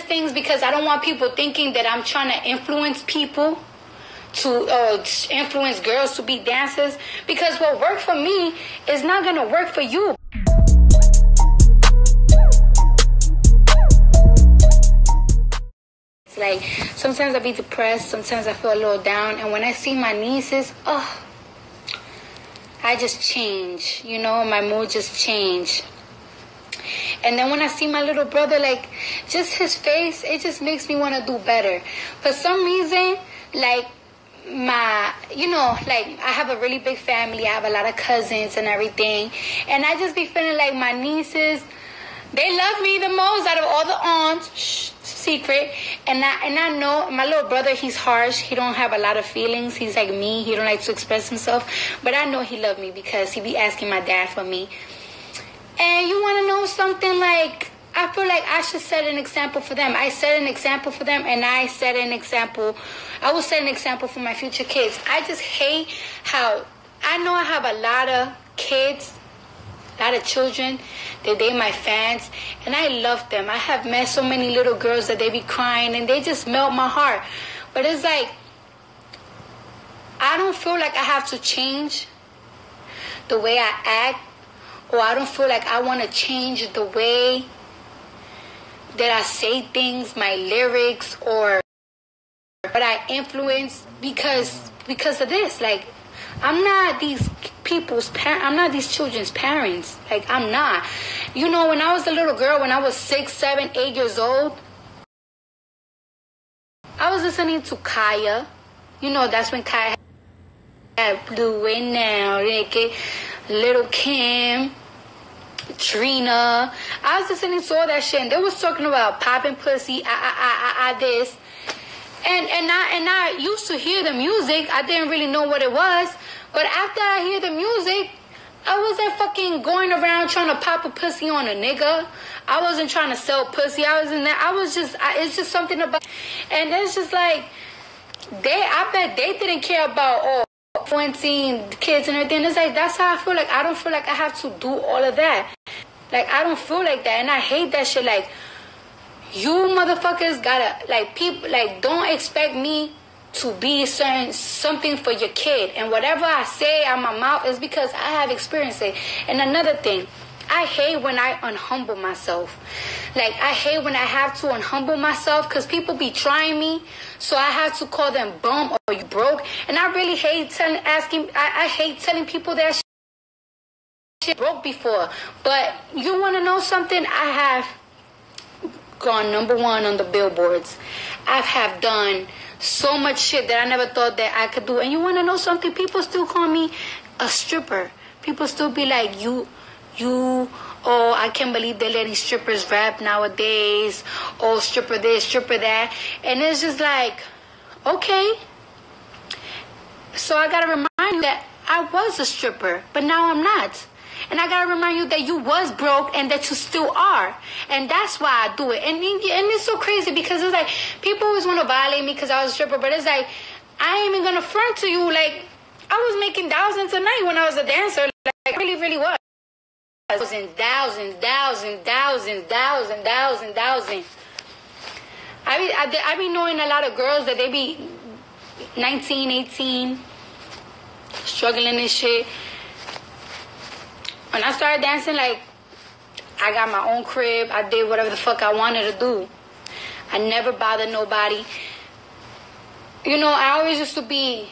things because I don't want people thinking that I'm trying to influence people to influence girls to be dancers, because what worked for me is not going to work for you. It's like sometimes I be depressed, sometimes I feel a little down, and when I see my nieces, I just change, you know, my mood just change. And then when I see my little brother, like, just his face, it just makes me want to do better. For some reason, like, I have a really big family. I have a lot of cousins and everything. And I just be feeling like my nieces, they love me the most out of all the aunts. Shh, secret. And I know my little brother, he's harsh. He don't have a lot of feelings. He's like me. He don't like to express himself. But I know he love me because he be asking my dad for me. And you want to know something? Like, I feel like I should set an example for them. I set an example for them, and I will set an example for my future kids. I just hate how, I know I have a lot of kids, a lot of children, that they my fans, and I love them. I have met so many little girls that they be crying, and they just melt my heart. But it's like, I don't feel like I have to change the way I act, or I don't feel like I want to change the way that I say things, my lyrics, or what I influence because of this. Like, I'm not these people's parents. I'm not these children's parents. Like, I'm not. You know, when I was a little girl, when I was 6, 7, 8 years old, I was listening to Kaya. You know, that's when Kaya had Blue in now, Little Kim, Trina. I was listening to all that shit, and they was talking about popping pussy, this, and I used to hear the music. I didn't really know what it was, but after I hear the music, I wasn't fucking going around trying to pop a pussy on a nigga. I wasn't trying to sell pussy. I was in that. It's just something about, and it's just like I bet they didn't care about influencing kids and everything. It's like, that's how I feel. Like, I don't feel like I have to do all of that. Like, I don't feel like that, and I hate that shit. Like, you motherfuckers gotta, like, people, like, don't expect me to be something for your kid. And whatever I say out my mouth is because I have experienced it. And another thing, I hate when I unhumble myself. Like, I hate when I have to unhumble myself because people be trying me, so I have to call them bum or you broke. And I really hate I hate telling people that shit broke before. But you want to know something? I have gone #1 on the billboards. I have done so much shit that I never thought that I could do. And you want to know something? People still call me a stripper. People still be like, I can't believe they're letting strippers rap nowadays. Oh, stripper this, stripper that. And it's just like, okay. So I got to remind you that I was a stripper, but now I'm not. And I got to remind you that you was broke and that you still are. And that's why I do it. And it's so crazy because it's like, people always want to violate me because I was a stripper. But it's like, I ain't even going to front to you. Like, I was making thousands a night when I was a dancer. Like, I really, really was. Thousands. I be knowing a lot of girls that they be 19, 18, struggling and shit. When I started dancing, like, I got my own crib. I did whatever the fuck I wanted to do. I never bothered nobody. You know, I always used to be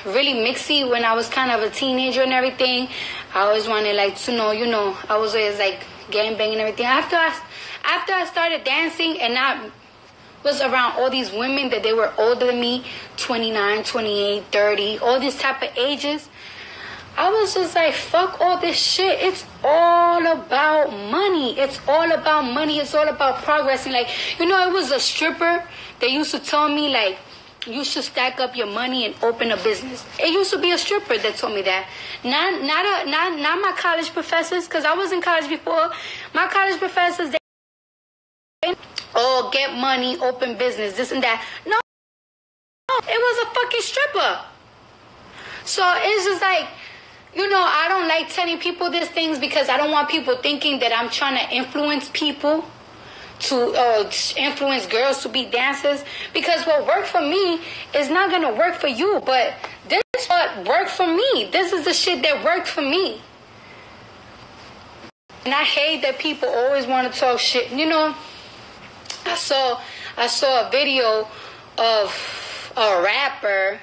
really mixy when I was kind of a teenager and everything. I always wanted, like, to know, you know, I was always, like, gangbanging and everything. After I started dancing and I was around all these women that they were older than me, 29, 28, 30, all these type of ages, I was just like, fuck all this shit. It's all about money. It's all about money. It's all about progressing. Like, you know, it was a stripper that used to tell me, like, you should stack up your money and open a business. It used to be a stripper that told me that. Not my college professors, because I was in college before. My college professors, they get money, open business, this and that. No, it was a fucking stripper. So it's just like, you know, I don't like telling people these things because I don't want people thinking that I'm trying to influence people influence girls to be dancers, because what worked for me is not gonna work for you. But this is what worked for me. This is the shit that worked for me. And I hate that people always want to talk shit. You know, I saw a video of a rapper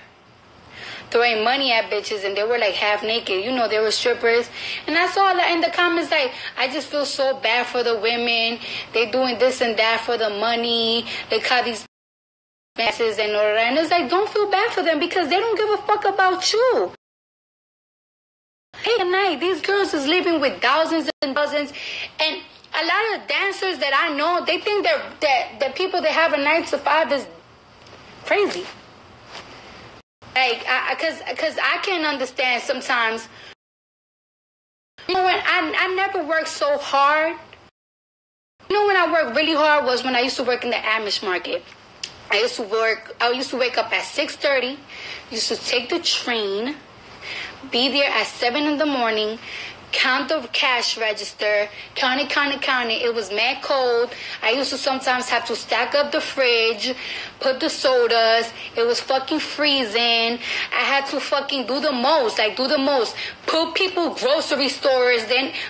throwing money at bitches, and they were like half naked. You know, they were strippers. And I saw that in the comments, like, I just feel so bad for the women. They doing this and that for the money. They call these masses and all that. And it's like, don't feel bad for them, because they don't give a fuck about you. Hey, tonight, these girls is living with thousands and thousands. And a lot of dancers that I know, they think that people that have a 9-to-5 is crazy. Like, because I can understand sometimes. You know, when I never worked so hard. You know, when I worked really hard was when I used to work in the Amish market. I used to wake up at 6:30. Used to take the train, be there at 7 in the morning, count the cash register, count it. It was mad cold. I used to sometimes have to stack up the fridge, put the sodas. It was fucking freezing. I had to fucking do the most. Put people grocery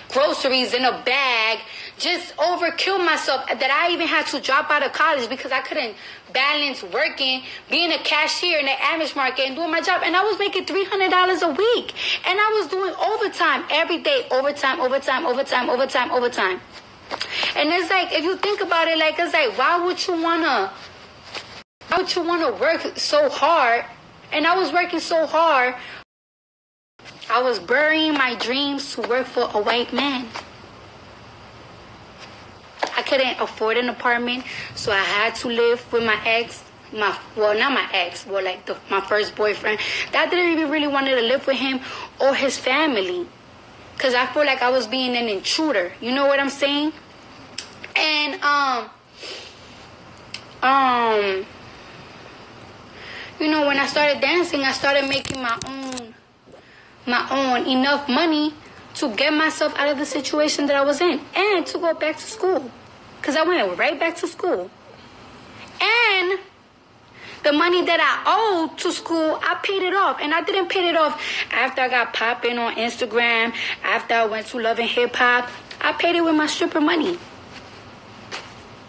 groceries in a bag. Just overkill myself, that I even had to drop out of college because I couldn't balance working, being a cashier in the Amish market and doing my job. And I was making $300 a week. And I was doing overtime every day. Overtime. And it's like, if you think about it, like, it's like, why would you wanna work so hard? And I was working so hard. I was burying my dreams to work for a white man. I couldn't afford an apartment, so I had to live with my ex. Not my ex, my first boyfriend. That didn't even really wanted to live with him or his family, because I feel like I was being an intruder. You know what I'm saying? And you know, when I started dancing, I started making my own enough money to get myself out of the situation that I was in, and to go back to school. Because I went right back to school. And the money that I owed to school, I paid it off. And I didn't pay it off after I got popping on Instagram, after I went to Love and Hip Hop. I paid it with my stripper money.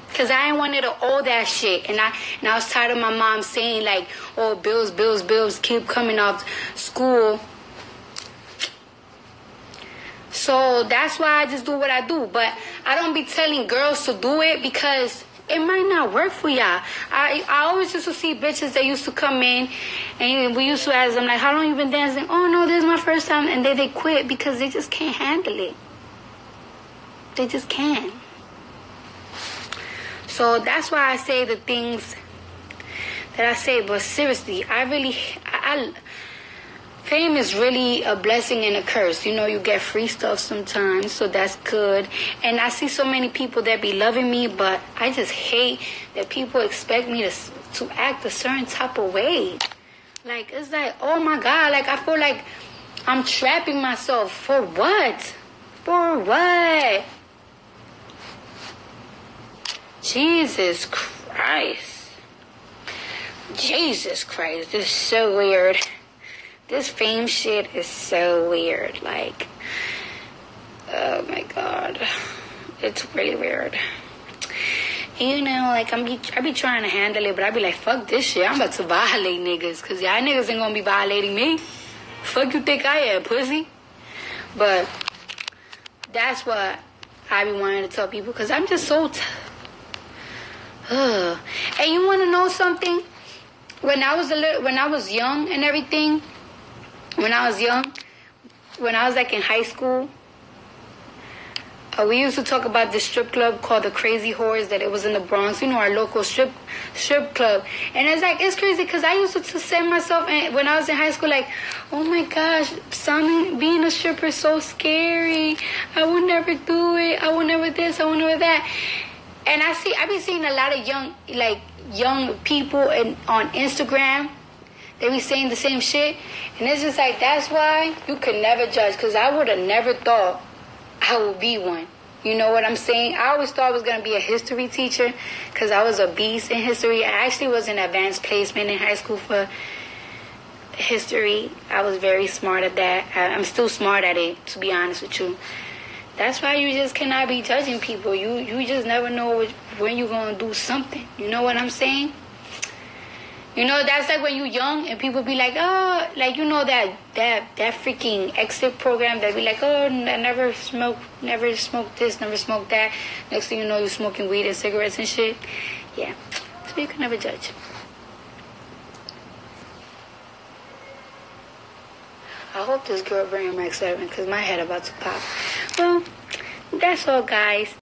Because I didn't want to owe that shit. And I was tired of my mom saying, like, oh, bills keep coming off school. So that's why I just do what I do. But I don't be telling girls to do it, because it might not work for y'all. I always used to see bitches that used to come in, and we used to ask them, like, how long you been dancing? Oh, no, this is my first time. And they quit because they just can't handle it. They just can't. So that's why I say the things that I say. But seriously, fame is really a blessing and a curse. You know, you get free stuff sometimes, so that's good. And I see so many people that be loving me, but I just hate that people expect me to act a certain type of way. Like, it's like, oh my God, like, I feel like I'm trapping myself. For what? For what? Jesus Christ. Jesus Christ, this is so weird. This fame shit is so weird. Like, oh my God. It's really weird. And you know, like, I be trying to handle it, but I be like, fuck this shit. I'm about to violate niggas, because y'all niggas ain't gonna be violating me. Fuck you think I am, pussy? But that's what I be wanting to tell people, because I'm just so and you want to know something? When I was young and everything, when I was like in high school, we used to talk about this strip club called the Crazy Whores, that it was in the Bronx, you know, our local strip club. And it's like, it's crazy, because I used to say myself, and when I was in high school, like, oh my gosh, being a stripper is so scary. I would never do it. I would never this. I would never that. And I be seeing a lot of young people on Instagram. They be saying the same shit. And it's just like, that's why you could never judge. Because I would have never thought I would be one. You know what I'm saying? I always thought I was going to be a history teacher because I was a beast in history. I actually was in advanced placement in high school for history. I was very smart at that. I'm still smart at it, to be honest with you. That's why you just cannot be judging people. You just never know when you're going to do something. You know what I'm saying? You know, that's like when you're young and people be like, oh, like, you know, that freaking exit program that be like, oh, I never smoke this, never smoke that. Next thing you know, you're smoking weed and cigarettes and shit. Yeah, so you can never judge. I hope this girl bring her Max 7 because my head about to pop. Well, that's all, guys.